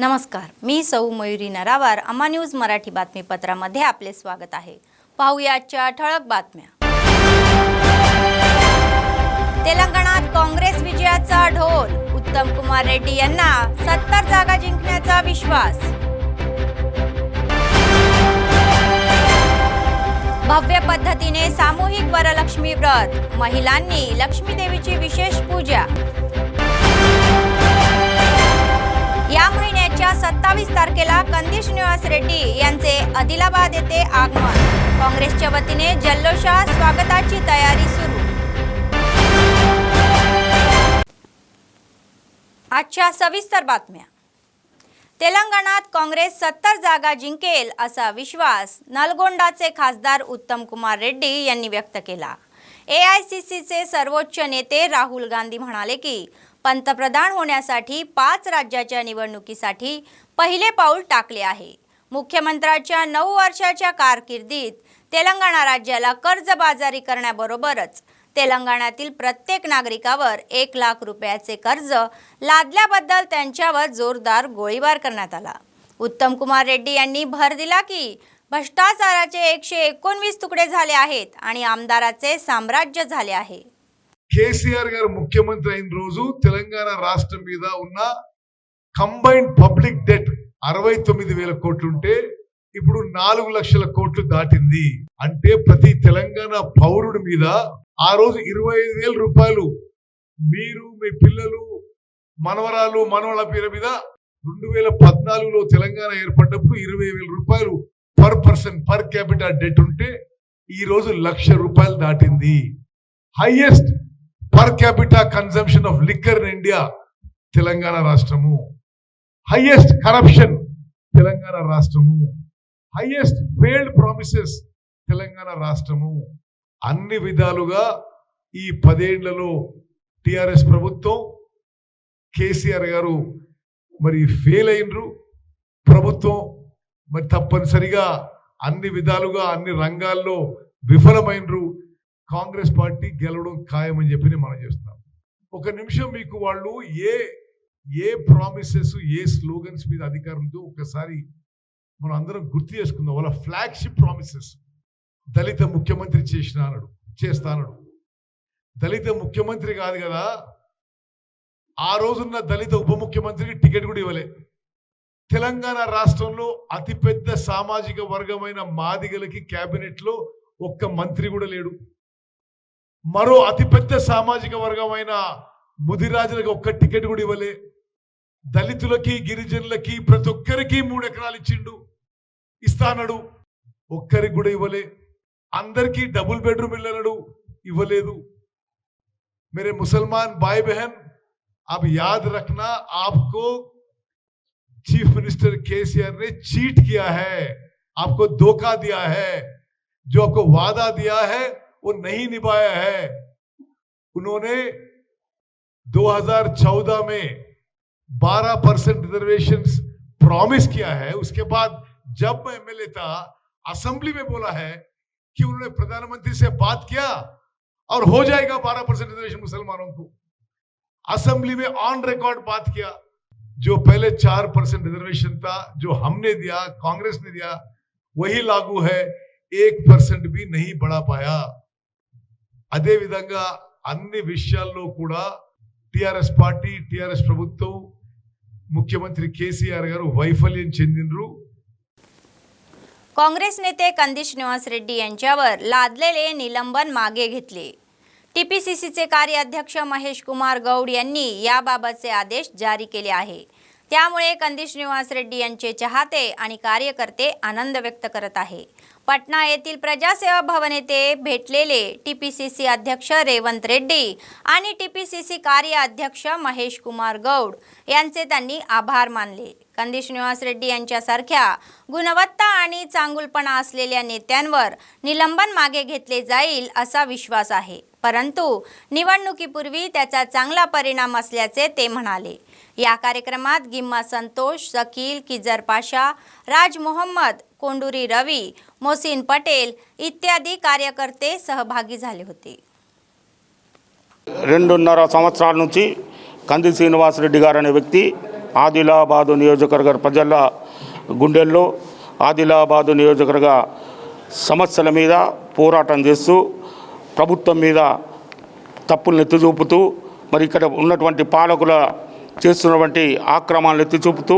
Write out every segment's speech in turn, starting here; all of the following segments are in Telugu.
नमस्कार, मी सौ मयुरी नरावार. अम्मा न्यूज मराठी बातमीपत्रामध्ये आपले स्वागत आहे. पाहूया आजच्या ठळक बातम्या. तेलंगणात काँग्रेस विजयाचा ढोल. उत्तम कुमार रेड्डी यांना 70 जागा जिंकण्याचा विश्वास. भव्य पद्धतीने सामूहिक वरलक्ष्मी व्रत. महिलांनी लक्ष्मी देवीची विशेष पूजा. या महिन्याच्या 27 तारखेला कंदी श्रीनिवास रेड्डी यांचे आदिलाबाद येथे आगमन. काँग्रेसच्या वतीने जल्लोषात स्वागताची तयारी सुरू. आजच्या सविस्तर बातम्या. तेलंगणात काँग्रेस 70 जागा जिंकेल असा विश्वास नलगोंडाचे खासदार उत्तम कुमार रेड्डी यांनी व्यक्त केला. एआयसीसीचे सर्वोच्च नेते राहुल गांधी म्हणाले की पंतप्रधान होण्यासाठी 5 राज्याच्या निवडणुकीसाठी पहिले पाऊल टाकले आहे. मुख्यमंत्र्यांच्या 9 वर्षाच्या कारकिर्दीत तेलंगणा राज्याला कर्जबाजारी करण्याबरोबरच तेलंगणातील प्रत्येक नागरिकावर 1 लाख रुपयाचे कर्ज लादल्याबद्दल त्यांच्यावर जोरदार गोळीबार करण्यात आला. उत्तम कुमार रेड्डी यांनी भर दिला की भ्रष्टाचाराचे 119 तुकडे झाले आहेत आणि आमदाराचे साम्राज्य झाले आहे. కేసీఆర్ గారు ముఖ్యమంత్రి అయిన రోజు తెలంగాణ రాష్ట్రం మీద ఉన్న కంబైన్డ్ పబ్లిక్ డెట్ 69,000 కోట్లుంటే ఇప్పుడు 4 లక్షల కోట్లు దాటింది. అంటే ప్రతి తెలంగాణ పౌరుడి మీద ఆ రోజు 25,000 రూపాయలు మీరు మీ పిల్లలు మనవరాలు మనవల పేరు మీద 2014లో తెలంగాణ ఏర్పడ్డప్పుడు 20,000 రూపాయలు per person per capita debt ఉంటే ఈ రోజు 1,00,000 రూపాయలు దాటింది. Highest per capita consumption of liquor in India, Telangana Rashtramu. Highest corruption, Telangana Rashtramu. Highest failed promises, Telangana Rashtramu. అన్ని విధాలుగా ఈ 10 ఏళ్లలో టిఆర్ఎస్ ప్రభుత్వం కేసీఆర్ గారు మరి ఫెయిల్ అయినరు. ప్రభుత్వం మరి తప్పనిసరిగా అన్ని విధాలుగా అన్ని రంగాల్లో విఫలమైనరు. కాంగ్రెస్ పార్టీ గెలవడం ఖాయమని చెప్పి మనం చేస్తాం. ఒక నిమిషం మీకు వాళ్ళు ఏ ప్రామిసెస్ ఏ స్లోగన్స్ మీద అధికారంతో ఒకసారి మనం అందరం గుర్తు చేసుకుందాం. వాళ్ళ ఫ్లాగ్షిప్ ప్రామిసెస్ దళిత ముఖ్యమంత్రి చేస్తానడు. దళిత ముఖ్యమంత్రి కాదు కదా, ఆ రోజున్న దళిత ఉప ముఖ్యమంత్రికి టికెట్ కూడా ఇవ్వలే. తెలంగాణ రాష్ట్రంలో అతిపెద్ద సామాజిక వర్గమైన మాదిగలకి క్యాబినెట్ లో ఒక్క మంత్రి కూడా లేడు. మరో అతిపెద్ద సామాజిక వర్గమైన ముదిరాజులకు ఒక్క టికెట్ కూడా ఇవ్వలే. దళితులకి గిరిజనులకి ప్రతి ఒక్కరికి 3 ఎకరాలు ఇస్తానడు, ఒక్కరికి కూడా ఇవ్వలే. అందరికీ డబుల్ బెడ్రూమ్ ఇల్లనడు, ఇవ్వలేదు. मेरे मुसलमान भाई बहन, अब याद रखना, आपको चीफ मिनिस्टर केसीआर ने चीट किया है, आपको धोखा दिया है. जो आपको वादा दिया है वो नहीं निभाया है. उन्होंने 2014 में 12% रिजर्वेशन प्रॉमिस किया है. उसके बाद जब मैं एमएलए था, असेंबली में बोला है कि उन्होंने प्रधानमंत्री से बात किया और हो जाएगा 12% रिजर्वेशन मुसलमानों को. असेंबली में ऑन रिकॉर्ड बात किया. जो पहले 4% रिजर्वेशन था, जो हमने दिया, कांग्रेस ने दिया, वही लागू है. 1% भी नहीं बढ़ा पाया. అదే విధంగా అన్ని విషయాల్లో కూడా టిఆర్ఎస్ పార్టీ టిఆర్ఎస్ ప్రభుత్వం मुख्यमंत्री केसीआर गारू वैफल्यं చెందినరు. काँग्रेस नेते कंदी श्रीनिवास रेड्डी यांच्यावर लादलेले निलंबन मागे घेतले. टीपीसीसीचे कार्याध्यक्ष महेश कुमार गौड यांनी याबाबतचे आदेश जारी केले आहे. त्यामुळे कंदी श्रीनिवास रेड्डी यांचे चाहते आणि कार्यकर्ते आनंद व्यक्त करत आहे. पटना येथील प्रजासेवा भवन येथे भेटलेले टीपीसीसी अध्यक्ष रेवंत रेड्डी आणि टीपीसीसी कार्य अध्यक्ष महेश कुमार गौड यांचे त्यांनी आभार मानले. कंदी श्रीनिवास रेड्डी यांच्यासारख्या गुणवत्ता आणि चांगुलपणा असलेल्या नेत्यांवर निलंबन मागे घेतले जाईल असा विश्वास आहे, परंतु निवडणुकीपूर्वी त्याचा चांगला परिणाम असल्याचे ते म्हणाले. या कार्यक्रमात गिम्मा संतोष, शकील, किजर पाशा, राज मोहम्मद, कोंडुरी रवी, मोसिन पटेल इत्यादी कार्यकर्ते सहभागी झाले होते. 2.5 సంవత్సరాల నుంచి కంది శ్రీనివాస్ రెడ్డి గారు అనే వ్యక్తి ఆదిలాబాదు నియోజకవర్గ ప్రజల గుండెల్లో ఆదిలాబాదు నియోజకవర్గ సమస్యల మీద పోరాటం చేస్తూ ప్రభుత్వం మీద తప్పులను ఎత్తి చూపుతూ మరి ఇక్కడ ఉన్నటువంటి పాలకుల చేస్తున్నటువంటి ఆక్రమణలు ఎత్తి చూపుతూ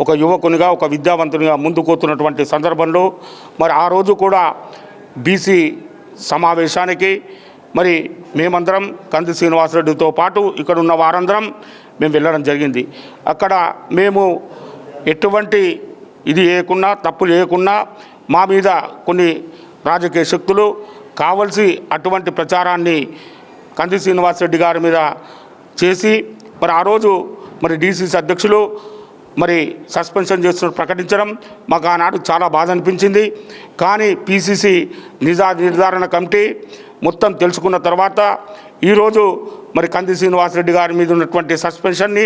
ఒక యువకునిగా ఒక విద్యావంతునిగా ముందుకోతున్నటువంటి సందర్భంలో మరి ఆ రోజు కూడా బీసీ సమావేశానికి మరి మేమందరం కంది శ్రీనివాసరెడ్డితో పాటు ఇక్కడ ఉన్న వారందరం మేము వెళ్ళడం జరిగింది. అక్కడ మేము ఎటువంటి ఇది చేయకున్నా తప్పు చేయకున్నా మా మీద కొన్ని రాజకీయ శక్తులు కావలసి అటువంటి ప్రచారాన్ని కంది శ్రీనివాసరెడ్డి గారి మీద చేసి మరి ఆ రోజు మరి డీసీసీ అధ్యక్షులు మరి సస్పెన్షన్ చేస్తున్న ప్రకటించడం మాకు ఆనాడు చాలా బాధ అనిపించింది. కానీ పీసీసీ నిర్ధారణ కమిటీ మొత్తం తెలుసుకున్న తర్వాత ఈరోజు మరి కంది శ్రీనివాసరెడ్డి గారి మీద ఉన్నటువంటి సస్పెన్షన్ని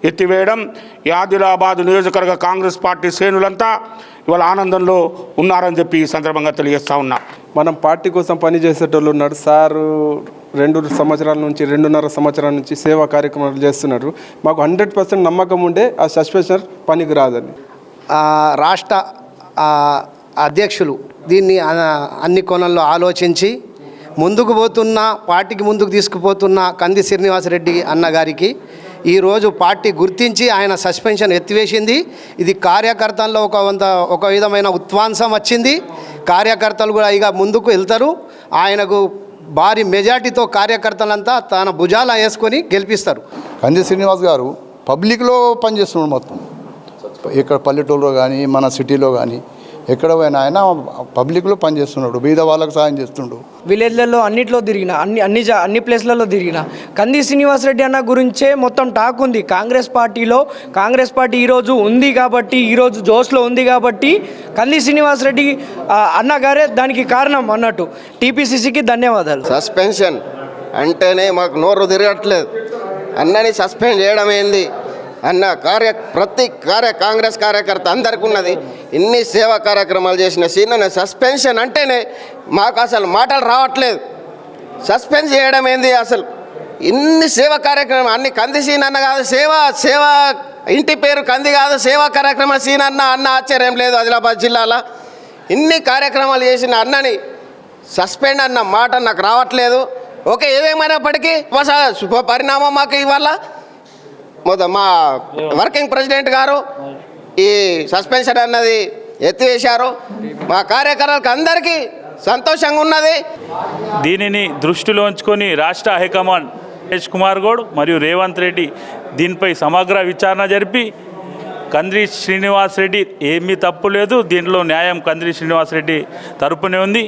ఎత్తివేయడం ఈ ఆదిలాబాద్ నియోజకవర్గ కాంగ్రెస్ పార్టీ శ్రేణులంతా ఇవాళ ఆనందంలో ఉన్నారని చెప్పి ఈ సందర్భంగా తెలియజేస్తా ఉన్నా. మనం పార్టీ కోసం పనిచేసేటోళ్ళు ఉన్నారు సారు. 2 సంవత్సరాల నుంచి 2.5 సంవత్సరాల నుంచి సేవా కార్యక్రమాలు చేస్తున్నారు. మాకు 100% నమ్మకం ఉండే ఆ సస్పెన్షన్ పనికి రాదని. రాష్ట్ర అధ్యక్షులు దీన్ని అన్ని కోణాల్లో ఆలోచించి ముందుకు పోతున్న పార్టీకి ముందుకు తీసుకుపోతున్న కంది శ్రీనివాసరెడ్డి అన్న గారికి ఈరోజు పార్టీ గుర్తించి ఆయన సస్పెన్షన్ ఎత్తివేసింది. ఇది కార్యకర్తల్లో ఒక విధమైన ఉత్వాంసం వచ్చింది. కార్యకర్తలు కూడా ఇక ముందుకు వెళ్తారు. ఆయనకు భారీ మెజార్టీతో కార్యకర్తలంతా తన భుజాల వేసుకొని గెలిపిస్తారు. కంది శ్రీనివాస్ గారు పబ్లిక్లో పనిచేస్తున్నాడు. మొత్తం ఇక్కడ పల్లెటూరులో కానీ మన సిటీలో కానీ ఎక్కడ పోయినా ఆయన పబ్లిక్లో పనిచేస్తున్నాడు. బీద వాళ్ళకు సాయం చేస్తుండు. విలేజ్లలో అన్నిట్లో తిరిగిన అన్ని ప్లేస్లలో తిరిగిన కంది శ్రీనివాసరెడ్డి అన్న గురించే మొత్తం టాక్ ఉంది కాంగ్రెస్ పార్టీలో. కాంగ్రెస్ పార్టీ ఈరోజు ఉంది కాబట్టి, ఈరోజు జోష్లో ఉంది కాబట్టి కంది శ్రీనివాసరెడ్డి అన్న గారే దానికి కారణం అన్నట్టు. టీపీసీసీకి ధన్యవాదాలు. సస్పెన్షన్ అంటేనే మాకు నోరు తిరగట్లేదు. అన్నని సస్పెండ్ చేయడం ఏంది అన్న ప్రతి కాంగ్రెస్ కార్యకర్త అందరికీ ఉన్నది. ఇన్ని సేవా కార్యక్రమాలు చేసిన సీనన్న సస్పెన్షన్ అంటేనే మాకు అసలు మాటలు రావట్లేదు. సస్పెండ్ చేయడం ఏంది అసలు? ఇన్ని సేవా కార్యక్రమం అన్ని కంది సీనన్న కాదు, సేవ ఇంటి పేరు కంది కాదు, సేవా కార్యక్రమాలు సీనన్న అన్న ఆశ్చర్యం లేదు. ఆదిలాబాద్ జిల్లాలో ఇన్ని కార్యక్రమాలు చేసిన అన్నని సస్పెండ్ అన్న మాట నాకు రావట్లేదు. ఓకే, ఏదేమైనప్పటికీ శుభ పరిణామం మాకు ఇవాళ. మా వర్కింగ్ ప్రెసిడెంట్ గారు ఈ సస్పెన్షన్ అన్నది ఎత్తివేశారు. మా కార్యకర్తలకు అందరికీ సంతోషంగా ఉన్నది. దీనిని దృష్టిలో ఉంచుకొని రాష్ట్ర హైకమాండ్ మహేష్ కుమార్ గౌడ్ మరియు రేవంత్ రెడ్డి దీనిపై సమగ్ర విచారణ జరిపి కంది శ్రీనివాసరెడ్డి ఏమీ తప్పు లేదు, దీంట్లో న్యాయం కంది శ్రీనివాసరెడ్డి తరపునే ఉంది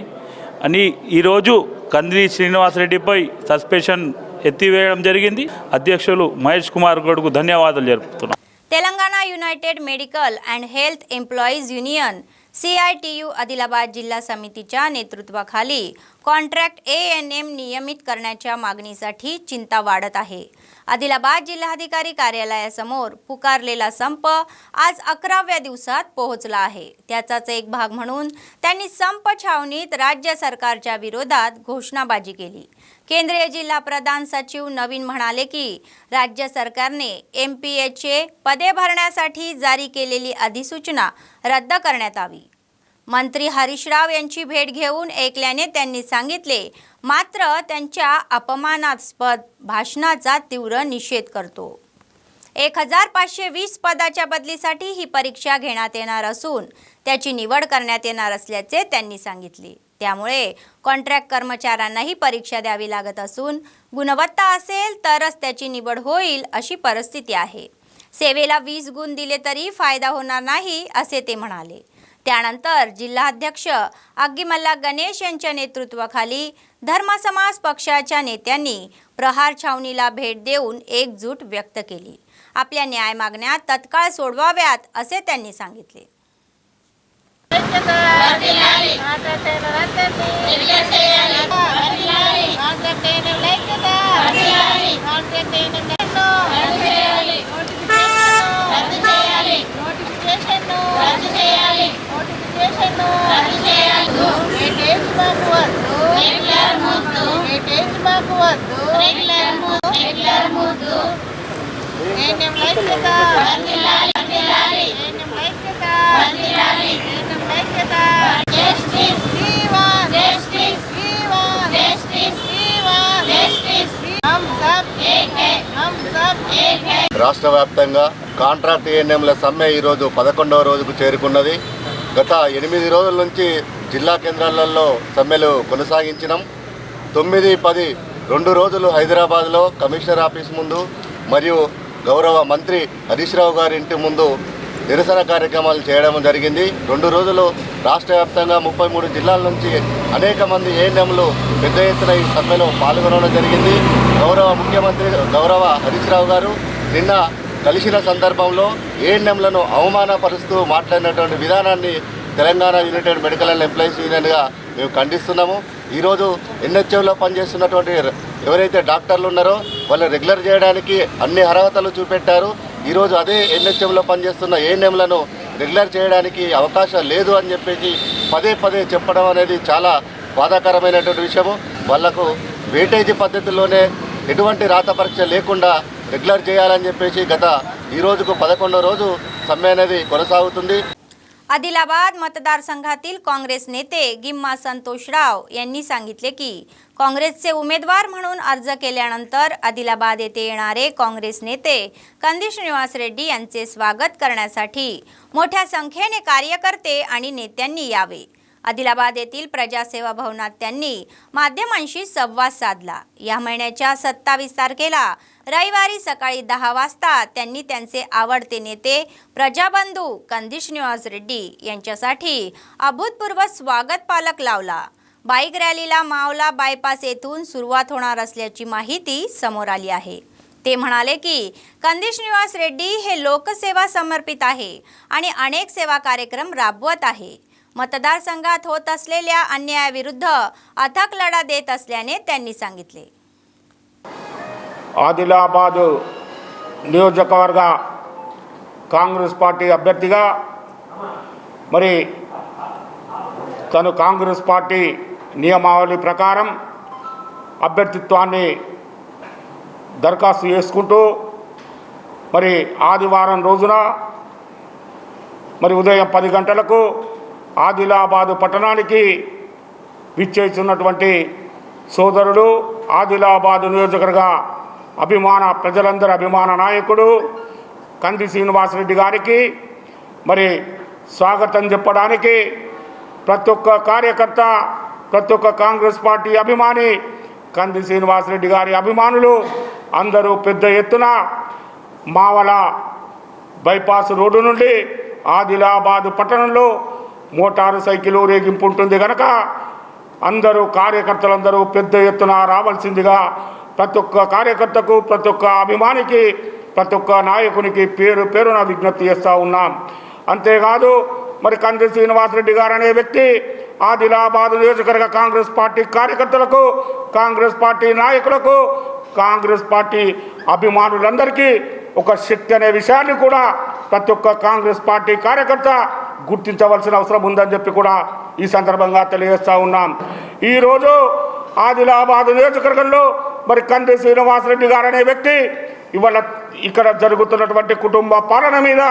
అని ఈరోజు కంది శ్రీనివాసరెడ్డిపై సస్పెన్షన్ ఎత్తివేయడం జరిగింది. అధ్యక్షులు మహేష్ కుమార్ గౌడ్కు ధన్యవాదాలు జరుపుతున్నాం. Telangana united medical and health employees union CITU Adilabad जिल्हा समितीच्या नेतृत्वाखाली कॉन्ट्रॅक्ट ANM नियमित करण्याच्या मागणीसाठी चिंता वाढत आहे. आदिलाबाद जिल्हाधिकारी कार्यालयासमोर पुकारलेला संप आज 11व्या दिवसात पोहोचला आहे. त्याचाच एक भाग म्हणून त्यांनी संप छावणीत राज्य सरकारच्या विरोधात घोषणाबाजी केली. केंद्रीय जिल्हा प्रधान सचिव नवीन म्हणाले की राज्य सरकारने MPHचे पदे भरण्यासाठी जारी केलेली अधिसूचना रद्द करण्यात आवी. मंत्री हरीश राव यांची भेट घेऊन ऐकल्याने त्यांनी सांगितले, मात्र त्यांच्या अपमानास्पद भाषणाचा तीव्र निषेध करतो. 1520 पदाच्या बदलीसाठी ही परीक्षा घेण्यात येणार असून त्याची निवड करण्यात येणार असल्याचे त्यांनी सांगितले. त्यामुळे कॉन्ट्रॅक्ट कर्मचाऱ्यांनाही परीक्षा द्यावी लागत असून गुणवत्ता असेल तरच त्याची निवड होईल अशी परिस्थिती आहे. सेवेला 20 गुण दिले तरी फायदा होणार नाही असे ते म्हणाले. त्यानंतर जिल्हाध्यक्ष आग्गीमल्ला गणेश यांच्या नेतृत्वाखाली धर्मसमाज पक्षाच्या नेत्यांनी प्रहार छावणीला भेट देऊन एकजूट व्यक्त केली. आपल्या न्याय मागण्या तत्काळ सोडवाव्यात असे त्यांनी सांगितले. రాష్ట్ర వ్యాప్తంగా కాంట్రాక్ట్ ఏఎన్ఎంల సమ్మె ఈరోజు 11వ రోజుకు చేరుకున్నది. గత 8 రోజుల నుంచి జిల్లా కేంద్రాలలో సమ్మెలు కొనసాగించినాం. 9, 10 2 రోజులు హైదరాబాద్లో కమిషనర్ ఆఫీస్ ముందు మరియు గౌరవ మంత్రి హరీష్ రావు గారి ఇంటి ముందు నిరసన కార్యక్రమాలు చేయడం జరిగింది. 2 రోజులు రాష్ట్ర వ్యాప్తంగా 33 జిల్లాల నుంచి అనేక మంది ఏఎన్ఎంలు పెద్ద ఎత్తున ఈ సమ్మెలో పాల్గొనడం జరిగింది. గౌరవ ముఖ్యమంత్రి గౌరవ హరీష్ రావు గారు నిన్న కలిసిన సందర్భంలో ఏఎన్ఎంలను అవమానపరుస్తూ మాట్లాడినటువంటి విధానాన్ని Telangana united medical and employees యూనియన్గా మేము ఖండిస్తున్నాము. ఈరోజు ఎన్హెచ్ఎంలో పనిచేస్తున్నటువంటి ఎవరైతే డాక్టర్లు ఉన్నారో వాళ్ళు రెగ్యులర్ చేయడానికి అన్ని అర్హతలు చూపెట్టారు. ఈరోజు అదే ఎన్హెచ్ఎంలో పనిచేస్తున్న ఏఎన్ఎంలను రెగ్యులర్ చేయడానికి అవకాశం లేదు అని చెప్పేసి పదే చెప్పడం అనేది చాలా బాధాకరమైనటువంటి విషయము. వాళ్లకు వేటేజీ పద్ధతిలోనే ఎటువంటి రాత పరీక్ష లేకుండా రెగ్యులర్ చేయాలని చెప్పేసి గత ఈ రోజుకు 11వ రోజు सम्मे అనేది కొనసాగుతుంది। आदिलाबाद मतदारसंघातील काँग्रेस नेते गिम्मा संतोषराव यांनी सांगितले की काँग्रेसचे उमेदवार म्हणून अर्ज केल्यानंतर आदिलाबाद येथे येणारे काँग्रेस नेते कंदी श्रीनिवास रेड्डी यांचे स्वागत करण्यासाठी मोठ्या संख्येने कार्यकर्ते आणि नेत्यांनी यावे। आदिलाबाद येथील प्रजासेवा भवनात त्यांनी माध्यमांशी संवाद साधला। या महिन्याच्या 27 तारखेला रविवारी सकाळी 10 वाजता त्यांनी त्यांचे आवडते नेते प्रजाबंधू कंदी श्रीनिवास रेड्डी यांच्यासाठी अभूतपूर्व स्वागत पालक लावला। बाईक रॅलीला मावला बायपास येथून सुरुवात होणार असल्याची माहिती समोर आली आहे। ते म्हणाले की कंदी श्रीनिवास रेड्डी हे लोकसेवा समर्पित आहे आणि अनेक सेवा कार्यक्रम राबवत आहे। मतदारसंघात होत असलेल्या अन्यायाविरुद्ध अथक लढा देत असल्याने त्यांनी सांगितले। ఆదిలాబాద్ నియోజకవర్గ కాంగ్రెస్ పార్టీ అభ్యర్థిగా మరి తను కాంగ్రెస్ పార్టీ నియమావళి ప్రకారం అభ్యర్థిత్వాన్ని దరఖాస్తు చేసుకుంటూ మరి ఆదివారం రోజున మరి ఉదయం 10 గంటలకు ఆదిలాబాద్ పట్టణానికి విచ్చేస్తున్నటువంటి సోదరుడు ఆదిలాబాద్ నియోజకవర్గ అభిమాన ప్రజలందరి అభిమాన నాయకుడు కంది శ్రీనివాస్ రెడ్డి గారికి మరి స్వాగతం చెప్పడానికి ప్రతి ఒక్క కార్యకర్త ప్రతి ఒక్క కాంగ్రెస్ పార్టీ అభిమాని కంది శ్రీనివాస్ రెడ్డి గారి అభిమానులు అందరూ పెద్ద ఎత్తున మావల బైపాస్ రోడ్డు నుండి ఆదిలాబాద్ పట్టణంలో మోటారు సైకిల్ ఊరేగింపు ఉంటుంది కనుక అందరూ కార్యకర్తలందరూ పెద్ద ఎత్తున రావాల్సిందిగా ప్రతి ఒక్క కార్యకర్తకు ప్రతి ఒక్క అభిమానికి ప్రతి ఒక్క నాయకునికి పేరు పేరున విజ్ఞప్తి చేస్తూ ఉన్నాం। అంతేకాదు మరి కంది శ్రీనివాస్ రెడ్డి గారు అనే వ్యక్తి ఆదిలాబాద్ నియోజకవర్గ కాంగ్రెస్ పార్టీ కార్యకర్తలకు కాంగ్రెస్ పార్టీ నాయకులకు కాంగ్రెస్ పార్టీ అభిమానులందరికీ ఒక శక్తి అనే విషయాన్ని కూడా ప్రతి ఒక్క కాంగ్రెస్ పార్టీ కార్యకర్త గుర్తించవలసిన అవసరం ఉందని చెప్పి కూడా ఈ సందర్భంగా తెలియజేస్తూ ఉన్నాం। ఈరోజు ఆదిలాబాద్ నియోజకవర్గంలో మరి కంది శ్రీనివాస్ రెడ్డి గారు అనే వ్యక్తి ఇవాళ ఇక్కడ జరుగుతున్నటువంటి కుటుంబ పాలన మీద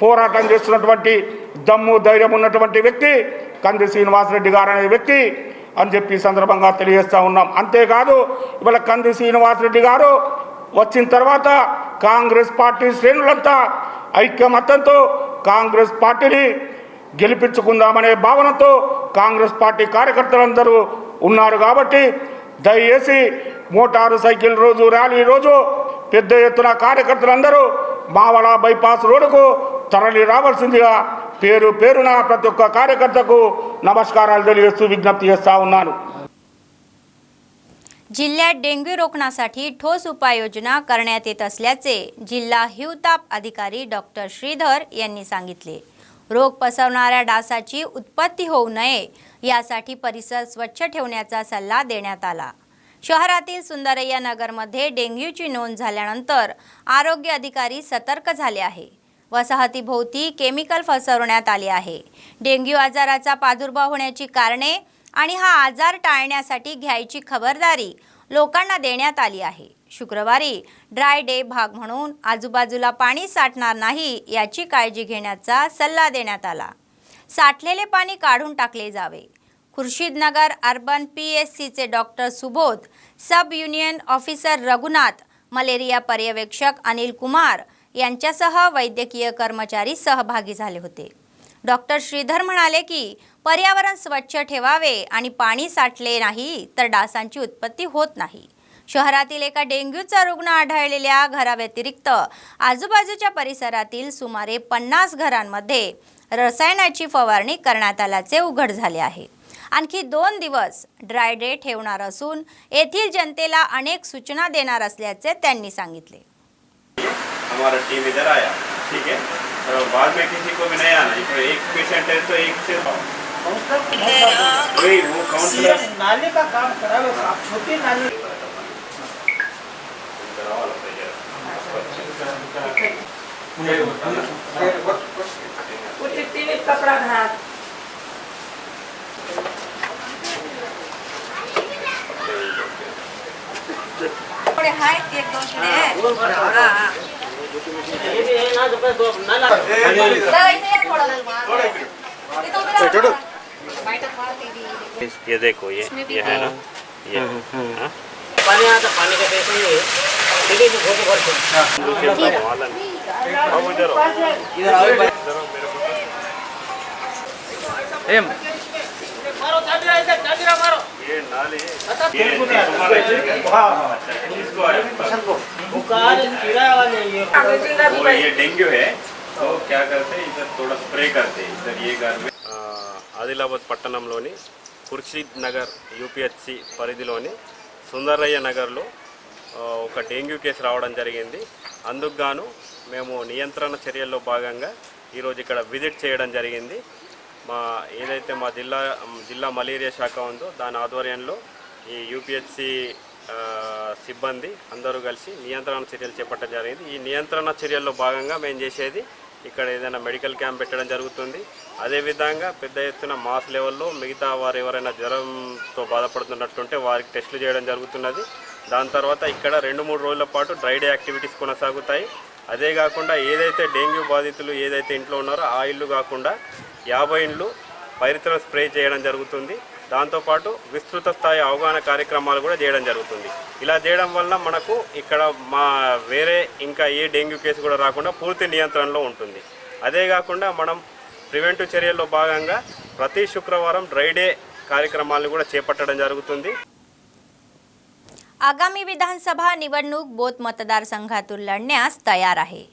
పోరాటం చేస్తున్నటువంటి దమ్ము ధైర్యం ఉన్నటువంటి వ్యక్తి కంది శ్రీనివాస్ రెడ్డి గారు అనే వ్యక్తి అని చెప్పి ఈ సందర్భంగా తెలియజేస్తూ ఉన్నాం। అంతేకాదు ఇవాళ కంది శ్రీనివాస్ రెడ్డి గారు వచ్చిన తర్వాత కాంగ్రెస్ పార్టీ శ్రేణులంతా ఐక్యమత్యంతో కాంగ్రెస్ పార్టీని గెలిపించుకుందామనే భావనతో కాంగ్రెస్ పార్టీ కార్యకర్తలందరూ ఉన్నారు కాబట్టి దయచేసి మోటారు సైకిల్ రోజు ర్యాలీ రోజు పెద్ద ఎత్తున కార్యకర్తలందరూ మావల బైపాస్ రోడ్డుకు తరలి రావాల్సిందిగా పేరు పేరున ప్రతి ఒక్క కార్యకర్తకు నమస్కారాలు తెలియజేస్తూ విజ్ఞప్తి చేస్తా ఉన్నాను। जिल्ह्यात डेंग्यू रोखण्यासाठी ठोस उपाययोजना करण्यात येत असल्याचे जिल्हा हिवताप अधिकारी डॉक्टर श्रीधर यांनी सांगितले। रोग पसरणाऱ्या डासाची उत्पत्ती होऊ नये यासाठी परिसर स्वच्छ ठेवण्याचा सल्ला देण्यात आला। शहरातील सुंदरय्या नगरमध्ये डेंग्यूची नोंद झाल्यानंतर आरोग्य अधिकारी सतर्क झाले आहे। वसाहतीभोवती केमिकल पसरवण्यात आले आहे। डेंग्यू आजाराचा प्रादुर्भाव होण्याची कारणे आणि हा आजार टाळण्यासाठी घ्यायची खबरदारी लोकांना देण्यात आली आहे। शुक्रवारी ड्राय डे भाग म्हणून आजूबाजूला पाणी साठणार नाही याची काळजी घेण्याचा सल्ला देण्यात आला. साठलेले पाणी काढून टाकले जावे. खुर्शीदनगर अर्बन PSCचे डॉक्टर सुबोध, सब युनियन ऑफिसर रघुनाथ, मलेरिया पर्यवेक्षक अनिल कुमार यांच्यासह वैद्यकीय कर्मचारी सहभागी झाले होते. डॉक्टर श्रीधर म्हणाले की पर्यावरण स्वच्छ ठेवावे आणि पाणी साठले नाही तर डासांची उत्पत्ती होत नाही. शहरातील एका डेंग्यूचा रुग्ण आढळलेल्या घराव्यतिरिक्त आजूबाजूच्या परिसरातील सुमारे 50 घरांमध्ये रसायनाची फवारणी करण्यात आल्याचे उघड झाले आहे. आणखी 2 दिवस ड्राय डे ठेवणार असून येथील जनतेला अनेक सूचना देणार असल्याचे त्यांनी सांगितले. हमारा टीम इधर आया, ठीक है, तो बाद में किसी को भी नहीं आना. एक पेशेंट है तो एक से वही वो काउंसलर नाले का काम करा लो, छोटी नाली कपड़ा घाट थोड़े हाय एक दो ये देखो ये है ना ये पानी आता, पानी का देखो ये ये नाले ये डेंगू है तो क्या करते हैं, इधर थोड़ा स्प्रे करते हैं. इधर ये घर में ఆదిలాబాద్ పట్టణంలోని ఖుర్షీద్ నగర్ UPHC పరిధిలోని సుందరయ్య నగర్లో ఒక డెంగ్యూ కేసు రావడం జరిగింది. అందుకు గాను మేము నియంత్రణ చర్యల్లో భాగంగా ఈరోజు ఇక్కడ విజిట్ చేయడం జరిగింది. ఏదైతే మా జిల్లా మలేరియా శాఖ ఉందో దాని ఆధ్వర్యంలో ఈ UPHC సిబ్బంది అందరూ కలిసి నియంత్రణ చర్యలు చేపట్టడం జరిగింది. ఈ నియంత్రణ చర్యల్లో భాగంగా మేము చేసేది ఇక్కడ ఏదైనా మెడికల్ క్యాంప్ పెట్టడం జరుగుతుంది. అదేవిధంగా పెద్ద ఎత్తున మాస్ లెవెల్లో మిగతా వారు ఎవరైనా జ్వరంతో బాధపడుతున్నట్టుంటే వారికి టెస్టులు చేయడం జరుగుతున్నది. దాని తర్వాత ఇక్కడ 2-3 రోజుల పాటు డ్రై డే యాక్టివిటీస్ కొనసాగుతాయి. అదే కాకుండా ఏదైతే డెంగ్యూ బాధితులు ఏదైతే ఇంట్లో ఉన్నారో ఆ ఇల్లు కాకుండా 50 ఇండ్లు పైరితరం స్ప్రే చేయడం జరుగుతుంది. దాంతోపాటు విస్తృత స్థాయి అవగాహన కార్యక్రమాలు కూడా చేయడం జరుగుతుంది. ఇలా చేయడం వల్ల మనకు ఇక్కడ వేరే ఇంకా ఏ డెంగ్యూ కేసు కూడా రాకుండా పూర్తి నియంత్రణలో ఉంటుంది. అదే కాకుండా మనం ప్రివెంటివ్ చర్యల్లో భాగంగా ప్రతి శుక్రవారం డ్రై డే కార్యక్రమాలను కూడా చేపట్టడం జరుగుతుంది. आगामी विधानसभा निवडणूक बोथ मतदारसंघातून लढण्यास तयार आहे.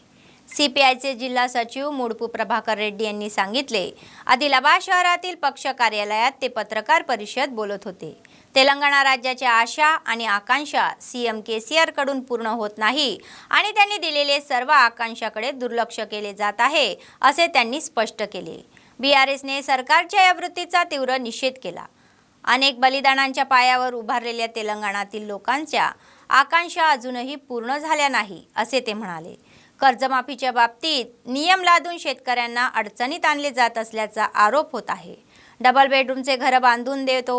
CPIचे जिल्हा सचिव मुडपू प्रभाकर रेड्डी यांनी सांगितले. आदिलाबाद शहरातील पक्ष कार्यालयात ते पत्रकार परिषद बोलत होते. तेलंगणा राज्याच्या आशा आणि आकांक्षा CM KCR कडून पूर्ण होत नाही आणि त्यांनी दिलेले सर्व आकांक्षाकडे दुर्लक्ष केले जात आहे असे त्यांनी स्पष्ट केले. BRSने सरकारच्या या वृत्तीचा तीव्र निषेध केला. अनेक बलिदानांच्या पायावर उभारलेल्या तेलंगणातील लोकांच्या आकांक्षा अजूनही पूर्ण झाल्या नाही असे ते म्हणाले. कर्जमाफीच्या बाबतीत नियम लादून शेतकऱ्यांना अडचणीत आणले जात असल्याचा आरोप होत आहे. डबल बेडरूमचे घर बांधून देतो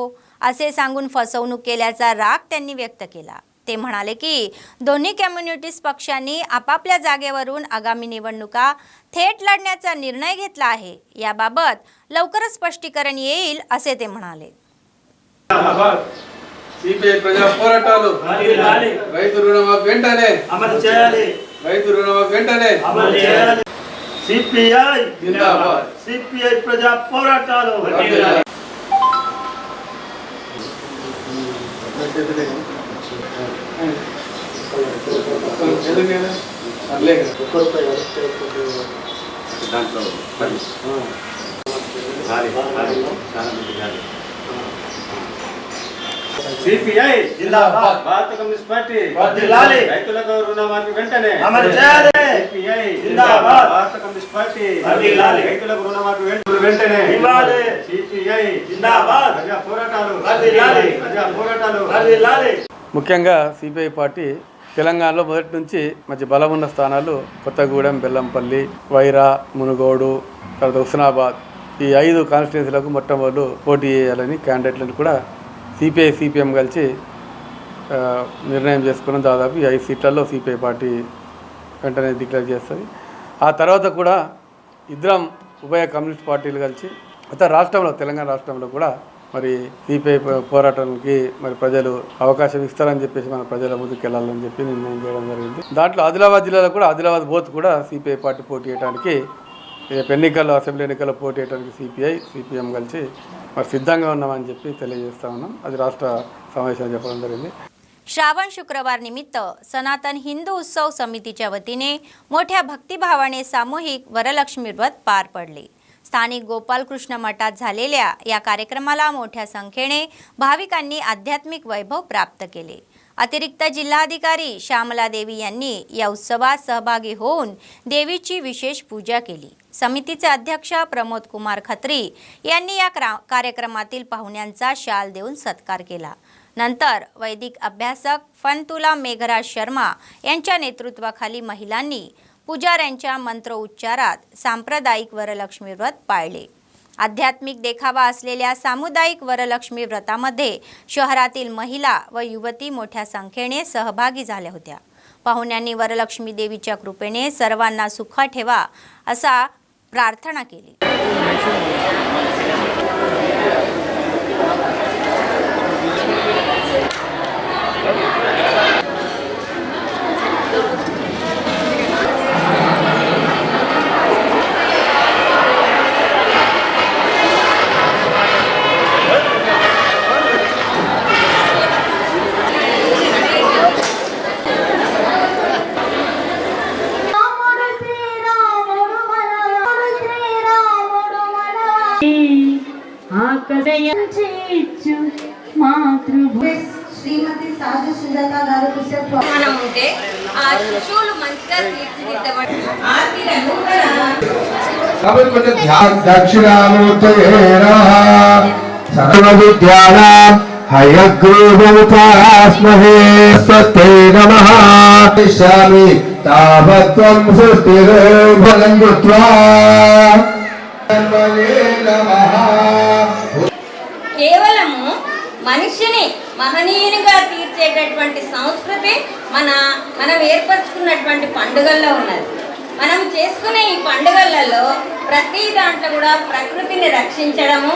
असे सांगून फसवणूक केल्याचा राग त्यांनी व्यक्त केला. ते म्हणाले की दोन्ही कम्युनिटीज पक्षांनी आपापल्या जागेवरून आगामी निवडणुका थेट लढण्याचा निर्णय घेतला आहे. याबाबत लवकरच स्पष्टीकरण येईल असे ते म्हणाले. సిపిఐ ప్రజా పోరాటాలు రైతు రుణమాఫీ వెంటనే అమలు చేయాలి. రైతు రుణమాఫీ వెంటనే అమలు చేయాలి. సిపిఐ జిందాబాద్. సిపిఐ ప్రజా పోరాటాలు సిపిఐ జిందాబాద్. భారత కమ్యూనిస్ట్ పార్టీ వర్ధిల్లాలి. రైతులకు రుణమాఫీ వెంటనే అమలు చేయాలి. సిపిఐ జిందాబాద్. భారత కమ్యూనిస్ట్ పార్టీ వర్ధిల్లాలి. రైతులకు రుణమాఫీ వెంటనే ఇవ్వాలి. సిపిఐ జిందాబాద్. ప్రజా పోరాటాలు వర్ధిల్లాలి. ప్రజా పోరాటాలు వర్ధిల్లాలి. ముఖ్యంగా సిపిఐ పార్టీ తెలంగాణలో మొదటి నుంచి మంచి బలం ఉన్న స్థానాలు కొత్తగూడెం, బెల్లంపల్లి, వైరా, మునుగోడు, తర్వాత హుస్నాబాద్ ఈ 5 కాన్స్టిట్యున్సీలకు మొట్టమొదలు పోటీ చేయాలని క్యాండిడేట్లను కూడా సిపిఐ CPM కలిసి నిర్ణయం చేసుకున్నాం. దాదాపు ఈ 5 సీట్లలో సిపిఐ పార్టీ వెంటనే డిక్లేర్ చేస్తుంది. ఆ తర్వాత కూడా ఇద్దరం ఉభయ కమ్యూనిస్ట్ పార్టీలు కలిసి రాష్ట్రంలో తెలంగాణ రాష్ట్రంలో కూడా మరి సిపిఐ పోరాటానికి మరి ప్రజలు అవకాశం ఇస్తారని చెప్పేసి మన ప్రజల ముందుకు వెళ్ళాలని చెప్పి నిర్ణయం చేయడం జరిగింది. దాంట్లో ఆదిలాబాద్ జిల్లాలో కూడా ఆదిలాబాద్ బోత్ కూడా సిపిఐ పార్టీ పోటీ చేయడానికి ఎన్నికల్లో అసెంబ్లీ ఎన్నికల్లో పోటీ చేయడానికి సిపిఐ సిపిఎం కలిసి మరి సిద్ధంగా ఉన్నామని చెప్పి తెలియజేస్తా ఉన్నాం. అది రాష్ట్ర సమావేశంలో చెప్పడం జరిగింది. श्रावण शुक्रवार निमित्त सनातन हिंदू उत्सव समितीच्या वतीने मोठ्या भक्तिभावाने सामूहिक वरलक्ष्मी व्रत पार पडले. स्थानिक गोपालकृष्ण मठात झालेल्या या कार्यक्रमाला मोठ्या संख्येने भाविकांनी आध्यात्मिक वैभव प्राप्त केले. अतिरिक्त जिल्हाधिकारी श्यामला देवी यांनी या उत्सवात सहभागी होऊन देवीची विशेष पूजा केली. समितीचे अध्यक्ष प्रमोद कुमार खत्री यांनी या कार्यक्रमातील पाहुण्यांचा शाल देऊन सत्कार केला. नंतर वैदिक अभ्यासक फंतुला मेघराज शर्मा यांच्या नेतृत्वाखाली महिलांनी पुजाऱ्यांच्या मंत्र उच्चारात सांप्रदायिक वरलक्ष्मी व्रत पाळले. आध्यात्मिक देखावा असलेल्या सामुदायिक वरलक्ष्मी व्रतामध्ये शहरातील महिला व युवती मोठ्या संख्येने सहभागी झाल्या होत्या. पाहुण्यांनी वरलक्ष्मी देवीच्या कृपेने सर्वांना सुखात ठेवा असा प्रार्थना केली. శ్రీమతి సాధు సుజాత గారు మనం ఉంటే ఆ శిశువులు మంచిగా తీర్చిదిద్దబడి కాబట్టి కొంచెం దక్షిణామూర్తయే సర్వవిద్యానాం హయగ్రీవముపాస్మహే స్వతే నమః విశ్యామి తావత్వం సృష్టిర్బలం కృత్వా నమః. కేవలము మనిషిని మహనీయునిగా తీర్చేటటువంటి సంస్కృతి మనం ఏర్పరచుకున్నటువంటి పండుగల్లో ఉన్నది. మనం చేసుకునే ఈ పండుగలలో ప్రతి దాంట్లో కూడా ప్రకృతిని రక్షించడము,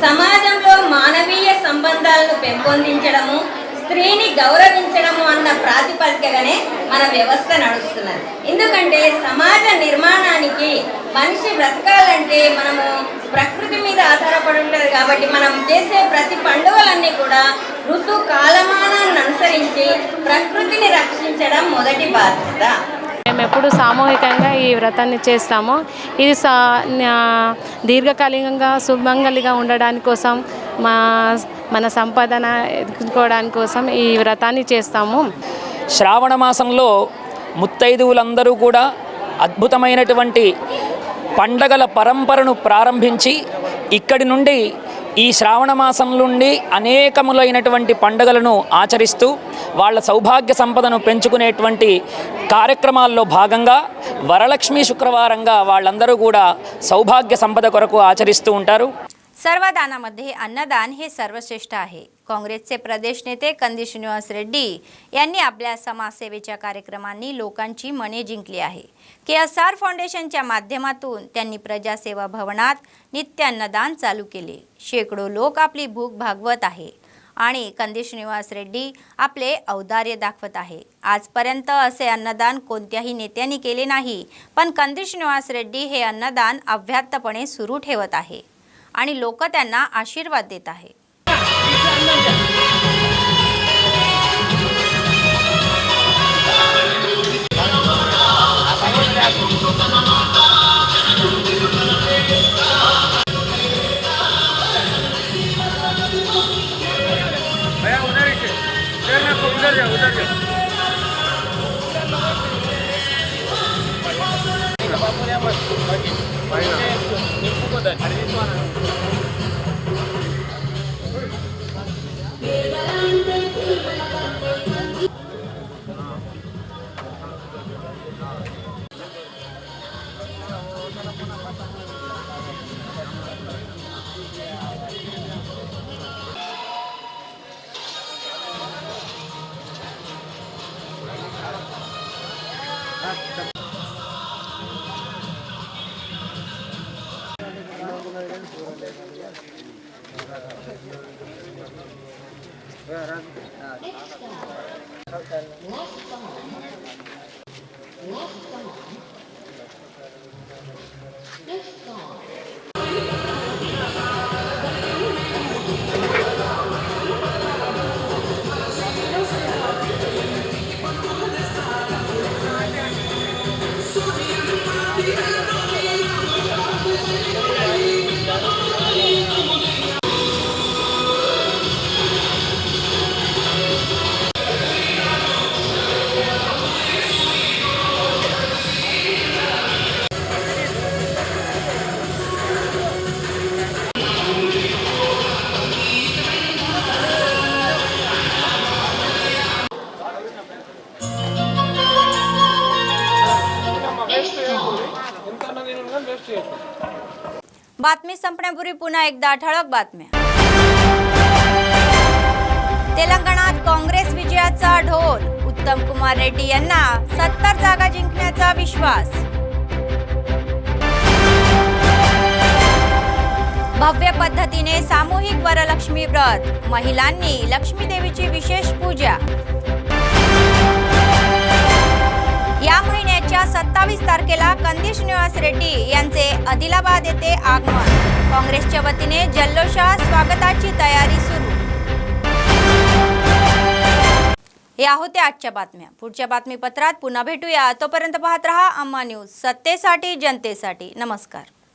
సమాజంలో మానవీయ సంబంధాలను పెంపొందించడము, స్త్రీని గౌరవించడము అన్న ప్రాతిపదికగానే మన వ్యవస్థ నడుస్తున్నది. ఎందుకంటే సమాజ నిర్మాణానికి మనిషి బ్రతకాలంటే మనము ప్రకృతి మీద ఆధారపడి ఉంటుంది. కాబట్టి మనం చేసే ప్రతి పండుగలన్నీ కూడా ఋతు కాలమానాన్ని అనుసరించి ప్రకృతిని రక్షించడం మొదటి బాధ్యత. మేము ఎప్పుడు సామూహికంగా ఈ వ్రతాన్ని చేస్తాము. ఇది దీర్ఘకాలికంగా సుమంగళిగా ఉండడానికి కోసం మన సంపాదన ఎదుర్కోవడానికి కోసం ఈ వ్రతాన్ని చేస్తాము. శ్రావణ మాసంలో ముత్తైదువులందరూ కూడా అద్భుతమైనటువంటి పండగల పరంపరను ప్రారంభించి ఇక్కడి నుండి ఈ శ్రావణ మాసం నుండి అనేకములైనటువంటి పండుగలను ఆచరిస్తూ వాళ్ళ సౌభాగ్య సంపదను పెంచుకునేటువంటి కార్యక్రమాల్లో భాగంగా వరలక్ష్మి శుక్రవారంగా వాళ్ళందరూ కూడా सौभाग्य संपदा కొరకు ఆచరిస్తూ ఉంటారు. सर्वदानामध्ये अन्नदान हे सर्वश्रेष्ठ आहे. काँग्रेसचे प्रदेश नेते कंदी श्रीनिवास रेड्डी यांनी आपल्या समाजसेवेच्या कार्यक्रमांनी लोकांची मने जिंकली आहे. KSR फाउंडेशनच्या माध्यमातून त्यांनी प्रजासेवा भवनात नित्य अन्नदान चालू केले. शेकडो लोक आपली भूक भागवत आहे आणि कंदी श्रीनिवास रेड्डी आपले औदार्य दाखवत आहे. आजपर्यंत असे अन्नदान कोणत्याही नेत्यांनी केले नाही, पण कंदी श्रीनिवास रेड्डी हे अन्नदान अव्याहतपणे सुरू ठेवत आहे आणि लोक त्यांना आशीर्वाद देत आहे. बातमी संपण्यापूर्वी पुन्हा एकदा ठळक बातम्या. तेलंगणात काँग्रेस विजयाचा ढोल. उत्तम कुमार रेड्डी यांना 70 जागा जिंकण्याचा विश्वास. भव्य पद्धतीने सामूहिक वरलक्ष्मी व्रत. महिलांनी लक्ष्मी देवीची विशेष पूजा. या महिन्याच्या 27 तारखेला कंदी श्रीनिवास रेड्डी यांचे आदिलाबाद येथे आगमन. काँग्रेसच्या वतीने जल्लोषात स्वागताची तयारी सुरू. या होत्या आजच्या बातम्या. पुढच्या बातमीपत्रात पुन्हा भेटूया. तोपर्यंत पाहत रहा अम्मा न्यूज, सत्तेसाठी जनतेसाठी. नमस्कार.